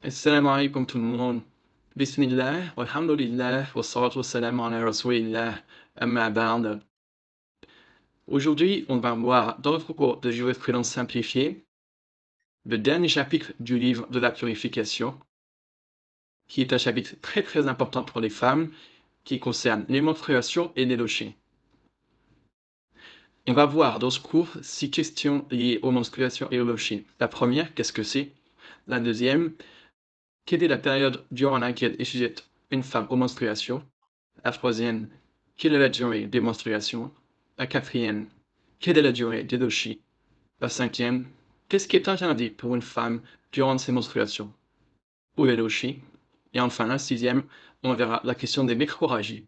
Assalamu alaikum tout le monde. Bismillah, walhamdulillah, wa salatu wassalam ala rasulillah, amma ba'd. Aujourd'hui, on va voir dans notre cours de jurisprudence simplifiée le dernier chapitre du livre de la purification, qui est un chapitre très très important pour les femmes, qui concerne les menstruations et les lochés. On va voir dans ce cours 6 questions liées aux menstruations et aux lochés. La première, qu'est-ce que c'est? La deuxième, quelle est la période durant laquelle est sujette une femme aux menstruations? La troisième, quelle est la durée des menstruations? La quatrième, quelle est la durée des lochis? La cinquième, qu'est-ce qui est interdit pour une femme durant ses menstruations? Ou les lochis? Et enfin, la sixième, on verra la question des microrragies.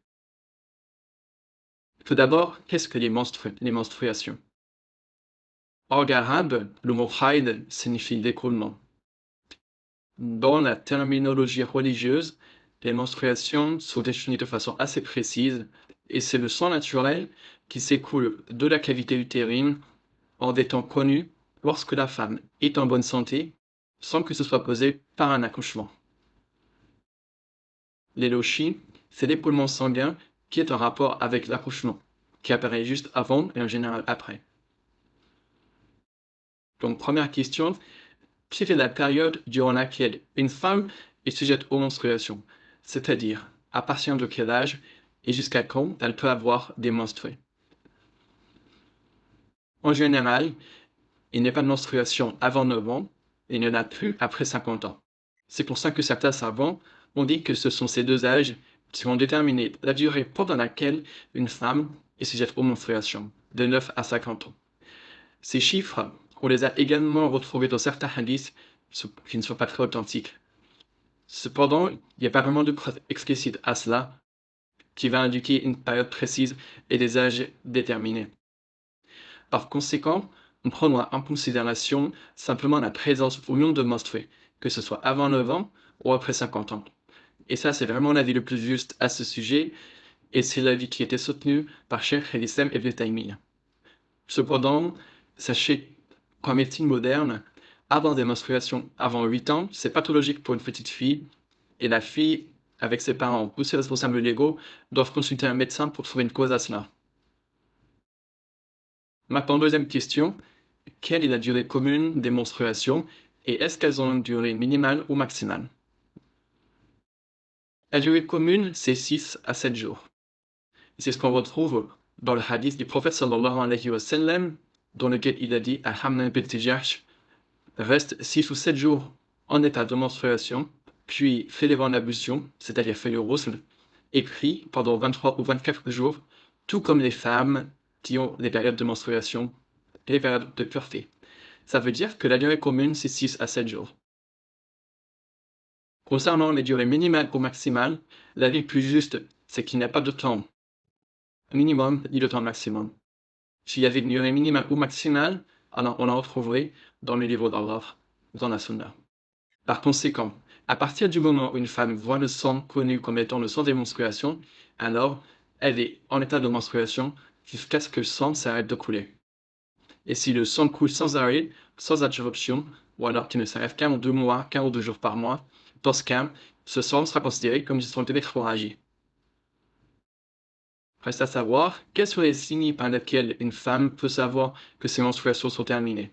Tout d'abord, qu'est-ce que les menstruations? En langue arabe, le mot haïd signifie l'écoulement. Dans la terminologie religieuse, les menstruations sont définies de façon assez précise, et c'est le sang naturel qui s'écoule de la cavité utérine en des temps connus lorsque la femme est en bonne santé, sans que ce soit causé par un accouchement. Les lochis, c'est l'écoulement sanguin qui est en rapport avec l'accouchement, qui apparaît juste avant et en général après. Donc, première question, quelle est la période durant laquelle une femme est sujette aux menstruations, c'est-à-dire à partir de quel âge et jusqu'à quand elle peut avoir des menstrues? En général, il n'y a pas de menstruation avant 9 ans et il n'y en a plus après 50 ans. C'est pour ça que certains savants ont dit que ce sont ces deux âges qui vont déterminer la durée pendant laquelle une femme est sujette aux menstruations, de 9 à 50 ans. Ces chiffres, on les a également retrouvés dans certains hadiths qui ne sont pas très authentiques. Cependant, il n'y a pas vraiment de preuve explicite à cela qui va indiquer une période précise et des âges déterminés. Par conséquent, on prendra en considération simplement la présence ou non de menstrues, que ce soit avant 9 ans ou après 50 ans. Et ça, c'est vraiment l'avis le plus juste à ce sujet, et c'est l'avis qui était soutenu par Cheikh el-Islam Ibn Taymiyyah. Cependant, sachez qu'en médecine moderne, avoir des menstruations avant 8 ans, c'est pathologique pour une petite fille, et la fille, avec ses parents ou ses responsables légaux, doivent consulter un médecin pour trouver une cause à cela. Maintenant, deuxième question, quelle est la durée commune des menstruations et est-ce qu'elles ont une durée minimale ou maximale? La durée commune, c'est 6 à 7 jours. C'est ce qu'on retrouve dans le hadith du prophète sallallahu alayhi wa sallam, dans lequel il a dit à Hamna bint Jahsh, reste 6 ou 7 jours en état de menstruation, puis fais les l'ablution, c'est-à-dire fais le ghusl, et prie pendant 23 ou 24 jours, tout comme les femmes qui ont des périodes de menstruation, les périodes de pureté. Ça veut dire que la durée commune, c'est 6 à 7 jours. Concernant les durées minimales ou maximales, l'avis plus juste, c'est qu'il n'y a pas de temps minimum ni de temps maximum. S'il y avait une durée minimale ou maximale, alors on en retrouverait dans les livres d'Allah, dans la Sunna. Par conséquent, à partir du moment où une femme voit le sang connu comme étant le sang des menstruations, alors elle est en état de menstruation jusqu'à ce que le sang s'arrête de couler. Et si le sang coule sans arrêt, sans interruption, ou alors qu'il ne s'arrête qu'un ou 2 mois, qu'un ou 2 jours par mois, dans ce cas, ce sang sera considéré comme une sang d'électroragie. Reste à savoir quels sont les signes par lesquels une femme peut savoir que ses menstruations sont terminées.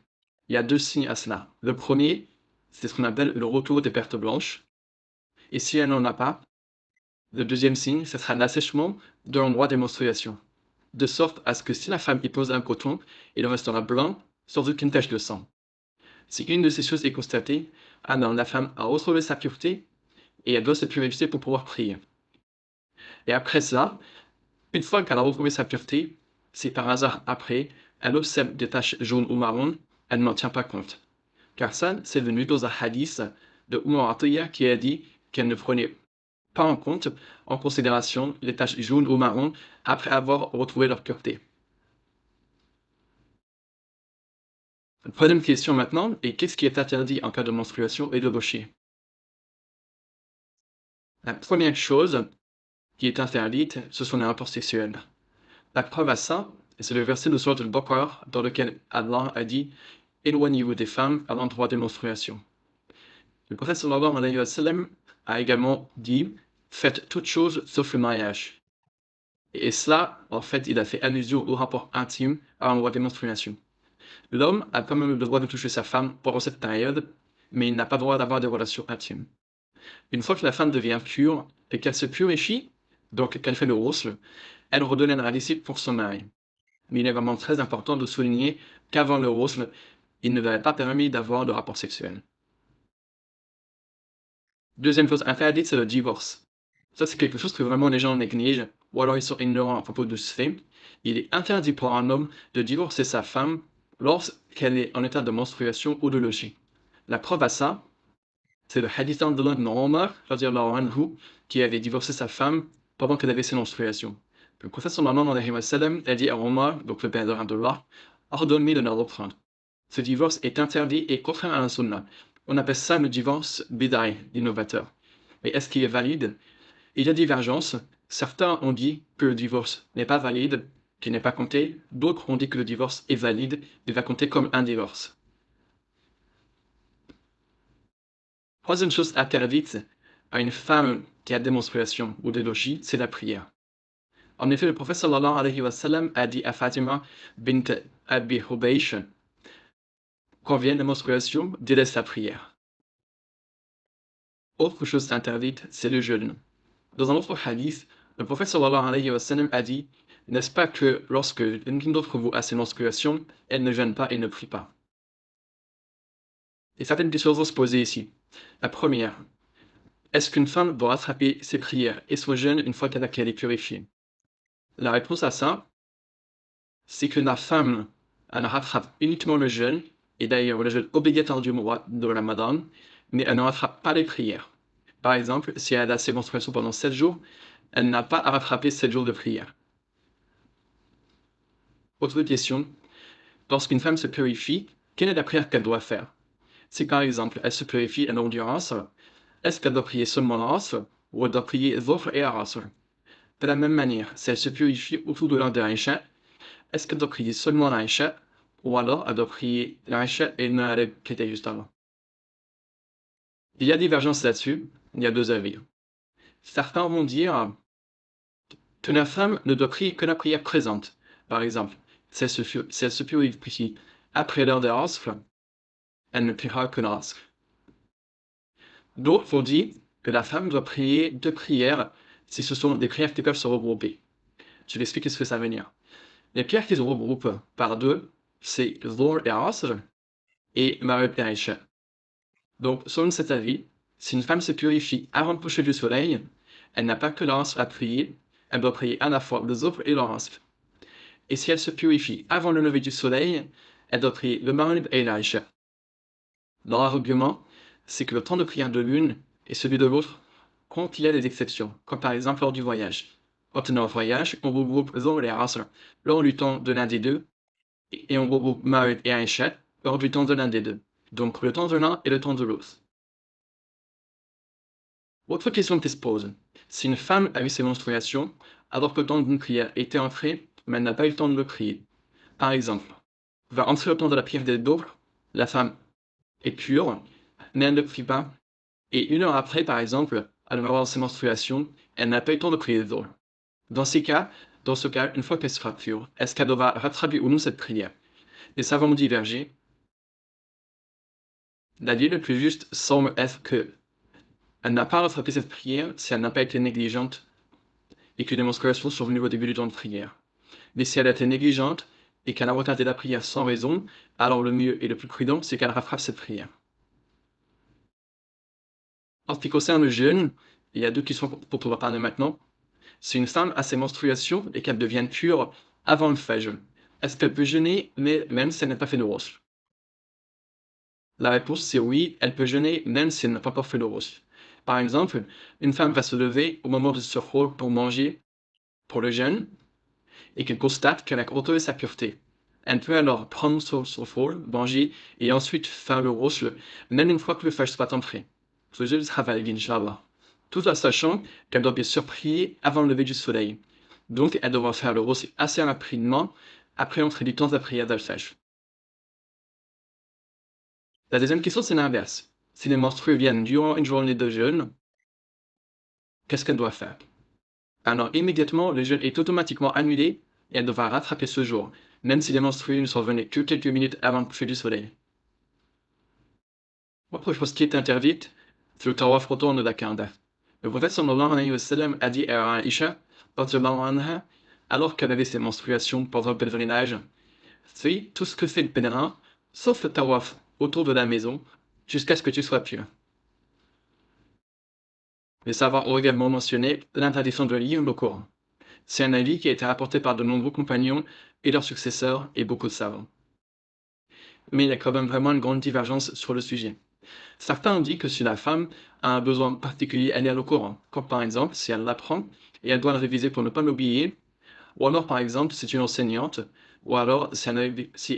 Il y a 2 signes à cela. Le premier, c'est ce qu'on appelle le retour des pertes blanches. Et si elle n'en a pas, le deuxième signe, ce sera l'assèchement de l'endroit des menstruations. De sorte à ce que si la femme y pose un coton, il restera blanc sans aucune tache de sang. Si une de ces choses est constatée, alors la femme a retrouvé sa pureté et elle doit se purifier pour pouvoir prier. Et après ça, une fois qu'elle a retrouvé sa pureté, si par hasard après, elle observe des taches jaunes ou marron, elle n'en tient pas compte. Car ça, c'est venu dans un hadith de Umar Atiyah qui a dit qu'elle ne prenait pas en considération les taches jaunes ou marron après avoir retrouvé leur pureté. Troisième question maintenant, et qu'est-ce qui est interdit en cas de menstruation et de gaucher? La première chose qui est interdite, ce sont les rapports sexuels. La preuve à ça, c'est le verset de Sourate al-Baqarah dans lequel Allah a dit « Éloignez-vous des femmes à l'endroit des menstruations ». Le prophète sallallahu alayhi wa sallam a également dit « Faites toutes choses sauf le mariage ». Et cela, en fait, il a fait allusion au rapport intime à l'endroit des menstruations. L'homme a quand même le droit de toucher sa femme pendant cette période, mais il n'a pas le droit d'avoir des relations intimes. Une fois que la femme devient pure et qu'elle se purifie, donc qu'elle fait le ghusl, elle redonne la licite pour son mari. Mais il est vraiment très important de souligner qu'avant le ghusl, il ne lui est pas permis d'avoir de rapport sexuel. Deuxième chose interdite, c'est le divorce. Ça, c'est quelque chose que vraiment les gens négligent, ou alors ils sont ignorants à propos de ce fait. Il est interdit pour un homme de divorcer sa femme lorsqu'elle est en état de menstruation ou de logis. La preuve à ça, c'est le hadith d'Abdullah ibn Omar, qui avait divorcé sa femme pendant qu'elle avait ses menstruations. Le prophète sallallahu alayhi wa sallam a dit à Omar, donc le père d'Abdullah, ordonne-lui de ne reprendre. Ce divorce est interdit et contraire à la sunna. On appelle ça le divorce bid'ah, innovateur. Mais est-ce qu'il est valide? Il y a divergence. Certains ont dit que le divorce n'est pas valide, qu'il n'est pas compté. D'autres ont dit que le divorce est valide, il va compter comme un divorce. Troisième chose interdite à une femme qui a des menstruations ou des logis, c'est la prière. En effet, le prophète sallallahu alayhi wa sallam a dit à Fatima bint Abi Hubaysh, quand vient la menstruation, délaisse la prière. Autre chose interdite, c'est le jeûne. Dans un autre hadith, le prophète sallallahu alayhi wa sallam a dit, n'est-ce pas que lorsque l'une d'entre vous a ses menstruations, elle ne jeûne pas et ne prie pas? Et certaines questions vont se poser ici. La première, est-ce qu'une femme doit rattraper ses prières et son jeûne une fois qu'elle est purifiée? La réponse à ça, c'est que la femme, elle rattrape uniquement le jeûne, et d'ailleurs le jeûne obligatoire du mois de Ramadan, mais elle ne rattrape pas les prières. Par exemple, si elle a ses menstruations pendant 7 jours, elle n'a pas à rattraper 7 jours de prière. Autre question, lorsqu'une femme se purifie, quelle est la prière qu'elle doit faire? Si par exemple elle se purifie en endurance, est-ce qu'elle doit prier seulement l'Asr ou elle doit prier Dhuhr et Asr? De la même manière, si elle se purifie autour de l'heure de l'Aïcha, est-ce qu'elle doit prier seulement l'Aïcha ou alors elle doit prier l'Aïcha et le Maghrib qui était juste avant? Il y a divergence là-dessus, il y a deux avis. Certains vont dire que la femme ne doit prier que la prière présente. Par exemple, si elle se purifie après l'heure de Asr, elle ne priera que l'Asr. D'autres vont dire que la femme doit prier deux prières si ce sont des prières qui peuvent se regrouper. Je vais expliquer ce que ça veut dire. Les prières qui se regroupent par deux, c'est Dhuhr et Asr et Maghrib et Aïcha. Donc, selon cet avis, si une femme se purifie avant le coucher du soleil, elle n'a pas que l'Asr à prier, elle doit prier à la fois le Dhuhr et l'Asr. Et si elle se purifie avant le lever du soleil, elle doit prier le Maghrib et l'Aïcha. Leur argument, c'est que le temps de prière de l'une et celui de l'autre quand il y a des exceptions, comme par exemple lors du voyage. Quand on est en voyage, on regroupe Dhuhr et Asr lors du temps de l'un des deux, et on regroupe Maghrib et Aïcha lors du temps de l'un des deux. Donc le temps de l'un et le temps de l'autre. Autre question qui se pose, si une femme a eu ses menstruations, alors que le temps d'une prière était entré, mais elle n'a pas eu le temps de le prier. Par exemple, va entrer le temps de la prière des Dhuhr, la femme est pure, mais elle ne prie pas, et une heure après, par exemple, elle va avoir ses menstruations, elle n'a pas eu le temps de prier les Dhuhr. Dans ce cas, une fois qu'elle sera pure, est-ce qu'elle devra rattraper ou non cette prière? Les savants ont divergé. L'avis le plus juste semble être que elle n'a pas rattrapé cette prière si elle n'a pas été négligente et que les menstruations sont venues au début du temps de prière. Mais si elle a été négligente et qu'elle a retardé la prière sans raison, alors le mieux et le plus prudent, c'est qu'elle rattrape cette prière. En ce qui concerne le jeûne, il y a deux questions pour pouvoir parler maintenant. Si une femme a ses menstruations et qu'elle devient pure avant le fajr, est-ce qu'elle peut jeûner même si elle n'a pas fait le ghusl? La réponse c'est oui, elle peut jeûner même si elle n'a pas encore fait le ghusl. Par exemple, une femme va se lever au moment de se suhoor pour manger, pour le jeûne, et qu'elle constate qu'elle a retrouvé sa pureté. Elle peut alors prendre son suhoor, manger, et ensuite faire le ghusl, même une fois que le fajr soit entré. Ce jeûne sera valide, Inch'Allah. Tout en sachant qu'elle doit bien sûr prier avant le lever du soleil. Donc, elle devra faire le ghusl assez rapidement après l'entrée du temps de la prière d'Al-Fajr. La deuxième question, c'est l'inverse. Si les menstrues viennent durant une journée de jeûne, qu'est-ce qu'elle doit faire? Alors immédiatement, le jeûne est automatiquement annulé et elle devra rattraper ce jour, même si les menstrues ne sont venues que quelques minutes avant le coucher du soleil. Autre chose qui est interdite, c'est le tawaf autour de la Kaaba. Le prophète sallallahu alayhi wa sallam a dit à Aïcha, radhiyallahu anha, alors qu'elle avait ses menstruations pendant le pèlerinage, fais tout ce que fait le pèlerin, sauf le tawaf autour de la maison, jusqu'à ce que tu sois pur. Les savants ont également mentionné l'interdiction de lire le Coran. C'est un avis qui a été rapporté par de nombreux compagnons et leurs successeurs et beaucoup de savants. Mais il y a quand même vraiment une grande divergence sur le sujet. Certains ont dit que si la femme a un besoin particulier à lire le Coran, comme par exemple si elle l'apprend et elle doit le réviser pour ne pas l'oublier, ou alors par exemple si c'est une enseignante, ou alors si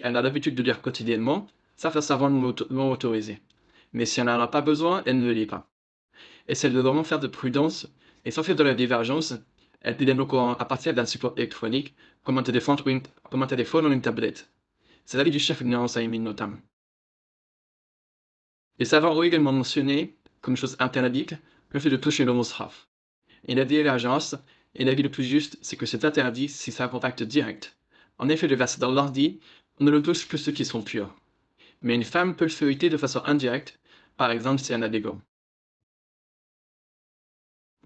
elle a l'habitude de lire quotidiennement, certains savants l'ont autorisé. Mais si elle n'en a pas besoin, elle ne le lit pas. Et si elle veut vraiment faire de prudence et sortir de la divergence, elle peut lire le Coran à partir d'un support électronique, comme un téléphone ou une tablette. C'est l'avis du chef Ibn Usaymin notamment. Les savants ont également mentionné, comme chose interdite, le fait de toucher le mushaf. Et la divergence, et l'avis le plus juste, c'est que c'est interdit si c'est un contact direct. En effet, le verset d'Allah dit « On ne le touche que ceux qui sont purs ». Mais une femme peut le feuilleter de façon indirecte, par exemple si elle a des gants.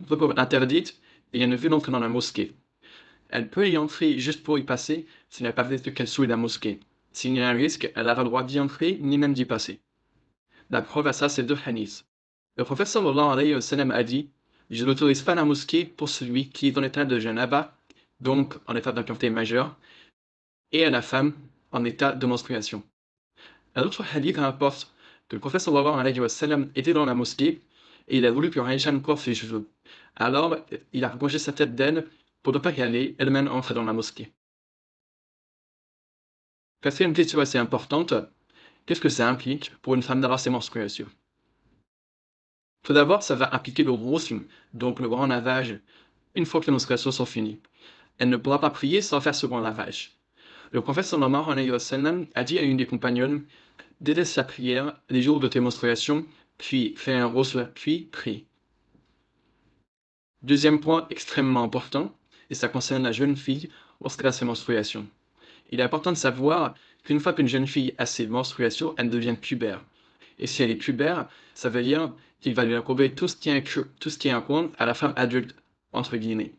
Autre chose interdite, il y a une vue d'entrer dans la mosquée. Elle peut y entrer juste pour y passer s'il n'y a pas de qu'elle souille la mosquée. S'il y a un risque, elle n'a pas le droit d'y entrer ni même d'y passer. La preuve à ça, c'est deux hadiths. Le prophète sallallahu alayhi wa sallam a dit « Je n'autorise pas la mosquée pour celui qui est en état de janaba, donc en état d'impureté majeure, et à la femme en état de menstruation. » Un autre hadith rapporte que le prophète sallallahu alayhi wa sallam était dans la mosquée et il a voulu que Aïcha coiffe ses cheveux. Alors, il a rapproché sa tête d'elle pour ne pas qu'elle ait elle-même entre dans la mosquée. Quatrième question assez importante, qu'est-ce que ça implique pour une femme d'avoir ses menstruations? Tout d'abord, ça va impliquer le ghusl, donc le grand lavage, une fois que les menstruations sont finies. Elle ne pourra pas prier sans faire ce grand lavage. Le prophète sallallahu alayhi wa sallam a dit à une des compagnonnes, délaisse la prière les jours de tes menstruations, puis fais un ghusl, puis prie. Deuxième point extrêmement important, et ça concerne la jeune fille lorsqu'elle a ses menstruations. Il est important de savoir qu'une fois qu'une jeune fille a ses menstruations, elle devient pubère. Et si elle est pubère, ça veut dire qu'il va lui incomber tout ce qui incombe à la femme adulte, entre guillemets.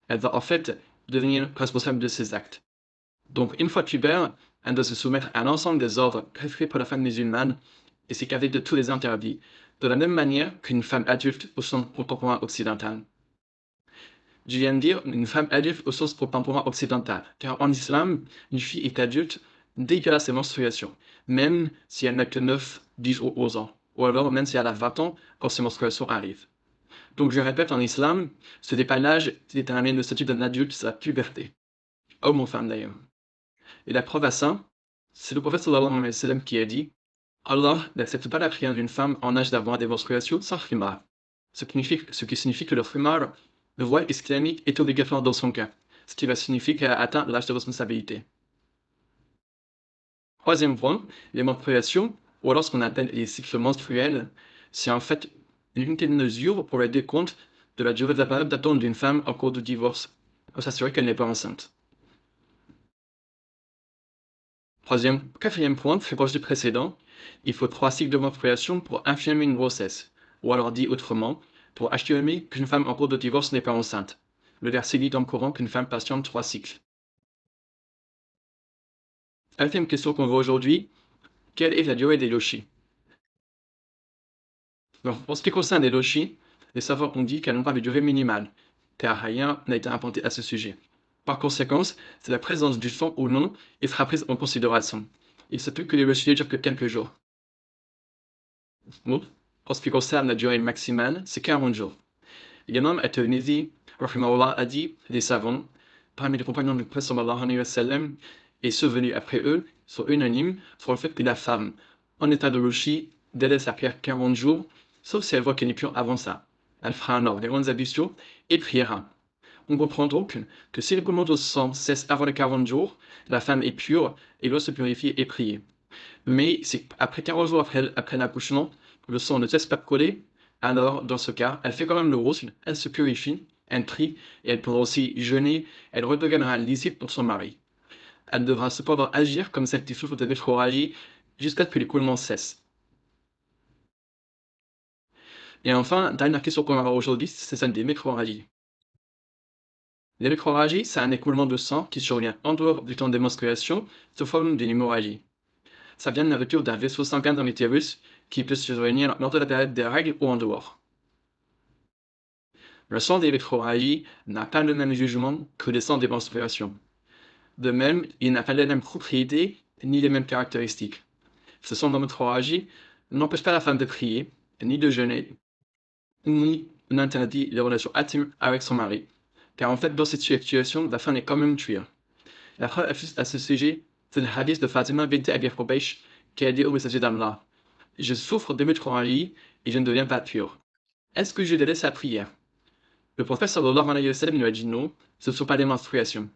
Elle va en fait devenir responsable de ses actes. Donc, une fois pubère, elle doit se soumettre à l'ensemble des ordres prescrits pour la femme musulmane et s'écarter de tous les interdits, de la même manière qu'une femme adulte au sens contemporain occidental. Je viens de dire une femme adulte au sens contemporain occidental, car en islam, une fille est adulte dès qu'elle a ses menstruations, même si elle n'a que 9, 10 ou 11 ans, ou alors même si elle a 20 ans quand ses menstruations arrivent. Donc je répète, en islam, ce n'est pas l'âge qui détermine le statut d'un adulte, c'est la puberté. Homme ou femme d'ailleurs. Et la preuve à ça, c'est le prophète sallallahu alayhi wa sallam qui a dit Allah n'accepte pas la prière d'une femme en âge d'avoir des menstruations sans khimar. Ce qui signifie que le khimar, le voile islamique, est obligatoire dans son cas, ce qui va signifier qu'elle a atteint l'âge de responsabilité. Troisième point, les menstruations, ou alors ce qu'on appelle les cycles menstruels, c'est en fait une unité de mesure pour le décompte de la durée de la période d'attente d'une femme en cours de divorce, pour s'assurer qu'elle n'est pas enceinte. Quatrième point, très proche du précédent, il faut 3 cycles de menstruation pour infirmer une grossesse, ou alors dit autrement, pour affirmer qu'une femme en cours de divorce n'est pas enceinte. Le verset dit dans le Coran qu'une femme patiente 3 cycles. Cinquième question qu'on voit aujourd'hui, quelle est la durée des lochis? Donc, pour ce qui concerne les lochis, les savants ont dit qu'elles n'ont pas de durée minimale, car rien n'a été inventé à ce sujet. Par conséquent, c'est la présence du sang ou non qui sera prise en considération. Il se peut que les lochis durent que quelques jours. Bon, en ce qui concerne la durée maximale, c'est 40 jours. L'imam at-Tirmidhi, rahimahullah, a dit, les savants, parmi les compagnons du prophète sallallahu alayhi wa sallam, et ceux venus après eux, sont unanimes sur le fait que la femme, en état de louchi, délaisse sa prière 40 jours, sauf si elle voit qu'elle n'est plus avant ça. Elle fera un ordre des grandes ablutions et priera. On comprend donc que si le commande au sang cesse avant les 40 jours, la femme est pure et doit se purifier et prier. Mais si après 40 jours après l'accouchement, le sang ne cesse pas de coller, alors dans ce cas, elle fait quand même le ghusl, elle se purifie, elle prie, et elle pourra aussi jeûner, elle redeviendra lisible pour son mari. Elle devra cependant agir comme celle qui souffre de métrorragie jusqu'à ce que l'écoulement cesse. Et enfin, dernière question qu'on va voir aujourd'hui, c'est celle des métrorragies. Les métrorragies, c'est un écoulement de sang qui survient en dehors du temps des menstruations sous forme d'une hémorragie. Ça vient de la rupture d'un vaisseau sanguin dans l'utérus qui peut survenir lors de la période des règles ou en dehors. Le sang des métrorragies n'a pas le même jugement que le sang des menstruations. De même, il n'a pas les mêmes propriétés ni les mêmes caractéristiques. Ce sang de métrorragie n'empêche pas la femme de prier, ni de jeûner, ni n'interdit les relations intimes avec son mari. Car en fait, dans cette situation, la femme est quand même tuée. La preuve à ce sujet, c'est le hadith de Fatima bint Abi Hubaysh qui a dit au messager d'Allah: Je souffre de métrorragie et je ne deviens pas pur. Est-ce que je délaisse la prière? Le prophète sallallahu alayhi wa sallam lui a dit non, ce ne sont pas des menstruations.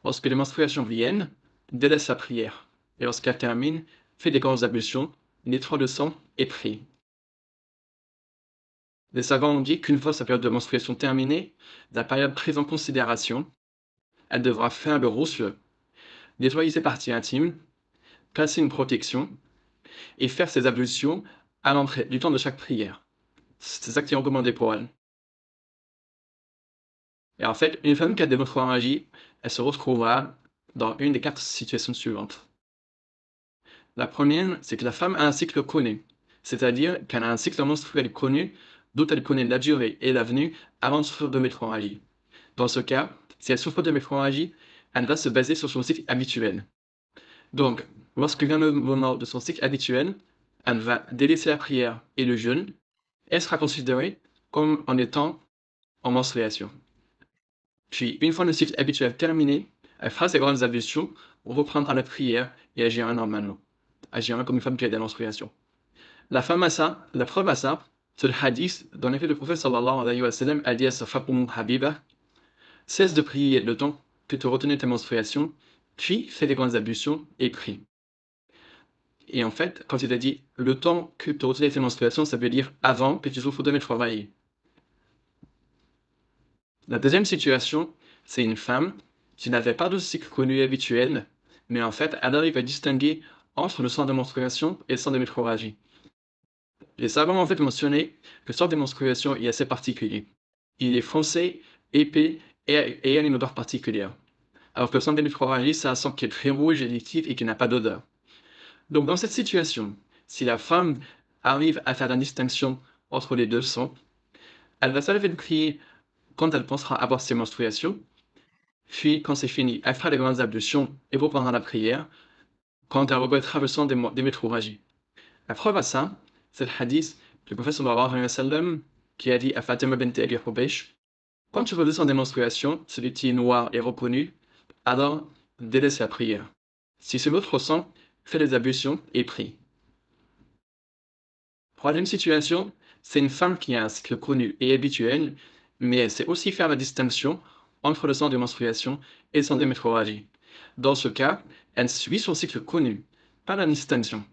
Lorsque les menstruations viennent, délaisse la prière. Et lorsqu'elle termine, fais des grandes ablutions, nettoie le sang et prie. Les savants ont dit qu'une fois sa période de menstruation terminée, la période prise en considération, elle devra faire le ghusl, nettoyer ses parties intimes, placer une protection et faire ses ablutions à l'entrée du temps de chaque prière. C'est ça qui est recommandé pour elle. Et en fait, une femme qui a des métrorragies, elle se retrouvera dans une des 4 situations suivantes. La première, c'est que la femme a un cycle connu, c'est-à-dire qu'elle a un cycle menstruel connu, dont elle connaît la durée et l'avenue avant de souffrir de métrorragie. Dans ce cas, si elle souffre de métrorragie, elle va se baser sur son cycle habituel. Donc, lorsque vient le moment de son cycle habituel, elle va délaisser la prière et le jeûne, elle sera considérée comme en étant en menstruation. Puis, une fois le cycle habituel terminé, elle fera ses grandes ablutions, reprendra la prière et agira normalement. Agira comme une femme qui a des menstruations. La preuve à ça, c'est le hadith dans lequel le prophète sallallahu alayhi wa sallam a dit à sa femme Habiba: cesse de prier le temps que tu retenais tes menstruations, puis fais des grandes ablutions et prie. Et en fait, quand il a dit le temps que tu retenais tes menstruations, ça veut dire avant que tu souffres de métrorragie. La deuxième situation, c'est une femme qui n'avait pas de cycle connu habituel, mais en fait, elle arrive à distinguer entre le sang de menstruation et le sang de métrorragie. Les savants ont en fait mentionné que le sang des menstruations est assez particulier. Il est foncé, épais et a une odeur particulière. Alors que le sang des métrorragies, c'est un sang qui est très rouge et liquide et qui n'a pas d'odeur. Donc dans cette situation, si la femme arrive à faire la distinction entre les deux sangs, elle va se lever de prier quand elle pensera avoir ses menstruations, puis quand c'est fini, elle fera les grandes ablutions et reprendra la prière quand elle regrettera le sang des métrorragies. La preuve à ça, c'est le hadith du prophète sallallahu alayhi wa sallam qui a dit à Fatima bint Abi Hubaysh: quand tu vois le sang des menstruations, celui qui est noir et reconnu, alors délaisse la prière. Si c'est l'autre sang, fais les ablutions et prie. Troisième situation, c'est une femme qui a un cycle connu et habituel, mais elle sait aussi faire la distinction entre le sang de menstruation et le sang de métrorragie. Dans ce cas, elle suit son cycle connu, pas la distinction.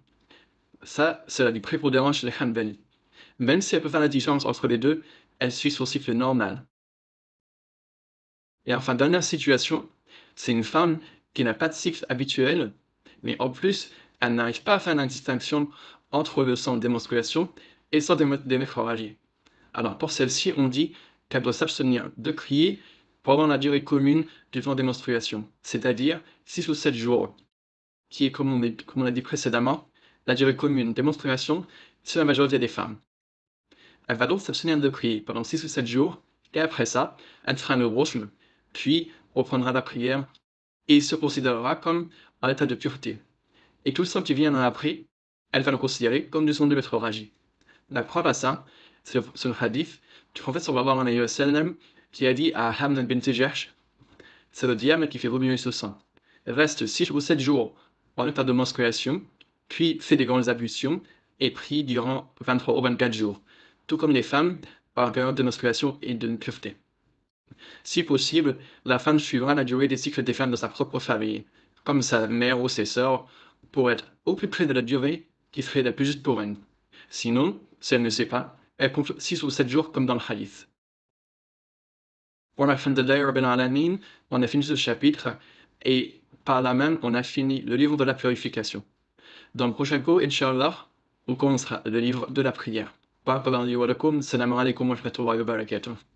Ça, c'est la prépondérance chez les Hanbali. Même si elle peut faire la différence entre les deux, elle suit son cycle normal. Et enfin, dernière situation, c'est une femme qui n'a pas de cycle habituel, mais en plus, elle n'arrive pas à faire la distinction entre le sang des menstruations et le sang des métrorragies. Alors pour celle-ci, on dit qu'elle doit s'abstenir de crier pendant la durée commune du temps des menstruations, c'est-à-dire 6 ou 7 jours, qui est, comme on l'a dit précédemment, la durée commune des menstruations chez la majorité des femmes. Elle va donc s'abstenir de prier pendant 6 ou 7 jours, et après ça, elle fera le ghusl, puis reprendra la prière, et se considérera comme en état de pureté. Et tout le sang qui viendra après, elle va le considérer comme du sang de métrorragie. La preuve à ça, c'est le hadith du prophète sallallahu alayhi wa sallam qui a dit à Hamdan bint Jahsh: c'est le diable qui fait remuer ce sang. Reste 6 ou 7 jours en état de menstruation, puis fait des grandes ablutions et prie durant 23 ou 24 jours, tout comme les femmes par période de menstruation et de pureté. Si possible, la femme suivra la durée des cycles des femmes de sa propre famille, comme sa mère ou ses sœurs, pour être au plus près de la durée qui serait la plus juste pour elle. Sinon, si elle ne sait pas, elle compte 6 ou 7 jours comme dans le hadith. Pour la fin de l'Aïe Rabbil Alamin, on a fini ce chapitre et par là même, on a fini le livre de la purification. Dans le prochain cours, Inch'Allah, on commencera le livre de la prière. Barakallahu li wa lakum. Assalamu alaikum wa rahmatullahi wa barakatuh.